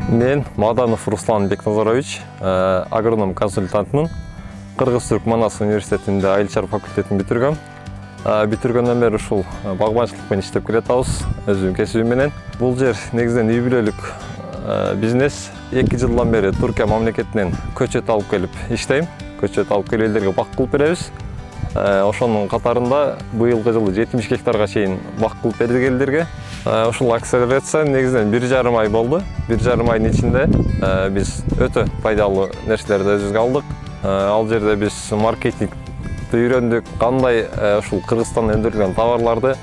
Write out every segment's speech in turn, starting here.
Мен Маданов Руслан Бекназарович, агроном консультантмын. Кыргыз-Түрк Манас университетинде айыл-чарба факультетин бүтүргөм. Бүтүргөндөн бери ушул багбанчылык менен иштеп келатабыз, өзүм кесибим менен. Бул жер негизинен үй бүлөлүк бизнес. 2 жылдан бери Түркия мамлекетинен көчөт алып келип иштейм. Көчөт алып келип элдерге бак кылып беребиз. Ошонун катарында быйылкы жылы 70 гектарга чейин бак кылып бердик элдерге. Ушул акселерация негизинен 1,5 ай болду. 1,5 айдын ичинде биз өтө пайдалуу нерселерди өзүбүзгө алдык. Ал жерде биз маркетингди үйрөндүк, кандай ушул Кыргызстандан өндүрүлгөн товарларды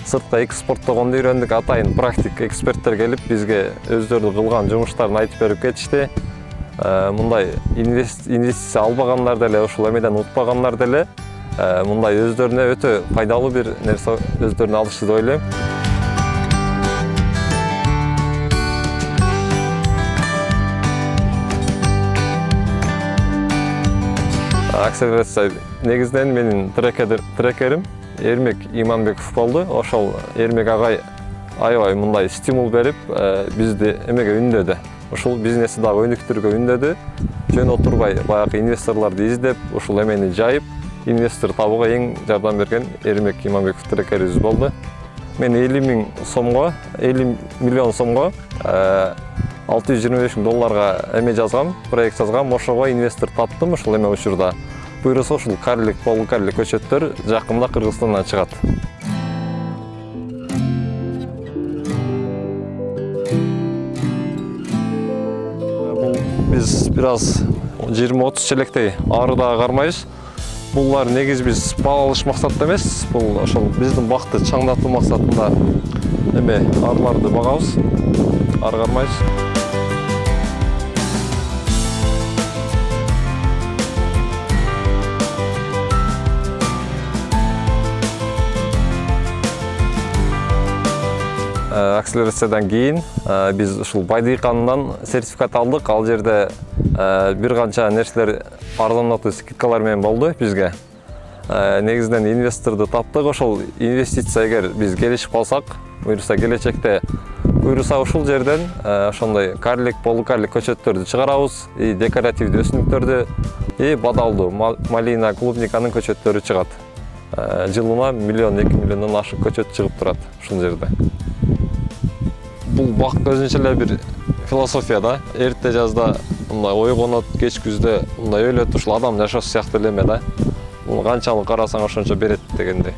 сыртка экспорттогонду үйрөндүк. Атайын практик эксперттер келип бизге өздөрү кылган жумуштарын айтып берип кетишти. Мындай инвестиция албагандар деле, ушул эмеден утпагандар деле мындай өздөрүнө өтө пайдалуу бир нерсе өздөрүнө алышты деп ойлойм. Акселерация негизинен менин трекерим Эрмек Иманбеков болду. Ошол Эрмек агай аябай мындай стимул берип, бизди эмеге үндөдү. Ушул бизнести дагы өнүктүрүүгө үндөдү. Жөн отурбай баягы инвесторлорду издеп, ушул эмени жайып, инвестор табууга эң жардам берген Эрмек Иманбеков трекерибиз болду. Мен 50 миллион сомго 625 000 долларга эме жазгам, проект жазгам. Ошого инвестор таптым ушул эме учурда. Буйруса ушул карлик, полукарлик көчөттөр жакында Кыргызстандан чыгат. Биз бир аз 20-30 челектей ары дагы кармайбыз. Булар негиз биз бал алыш максатта эмес, бул ошол биздин бакты чаңдатуу максатында эме арларды багабыз, ары кармайбыз. Акселерациядан кийин биз ушул Байдыйкандан сертификат алдык. Ал жерде бир канча нерселер арзандатуу скидкалар менен болду бизге. Негизинен инвесторду таптык. Ошол инвестиция эгер биз келишип калсак, буйруса келечекте буйруса ушул жерден ошондой карлик, полукарлик көчөттөрдү чыгарабыз, декоративдүү өсүмдүктөрдү, бадалдуу малина, клубниканын көчөттөрү чыгат. Жылына 1-2 миллиондон ашык көчөт чыгып турат ушул жерде. Бул бак өзүнчө эле бир философия да. Эрте жазда мындай ойгонот, кеч күздө мындай өлөт, ушул адам жашоосу сыяктуу эле эме да. Муну канчалык карасаң ошончо берет дегендей.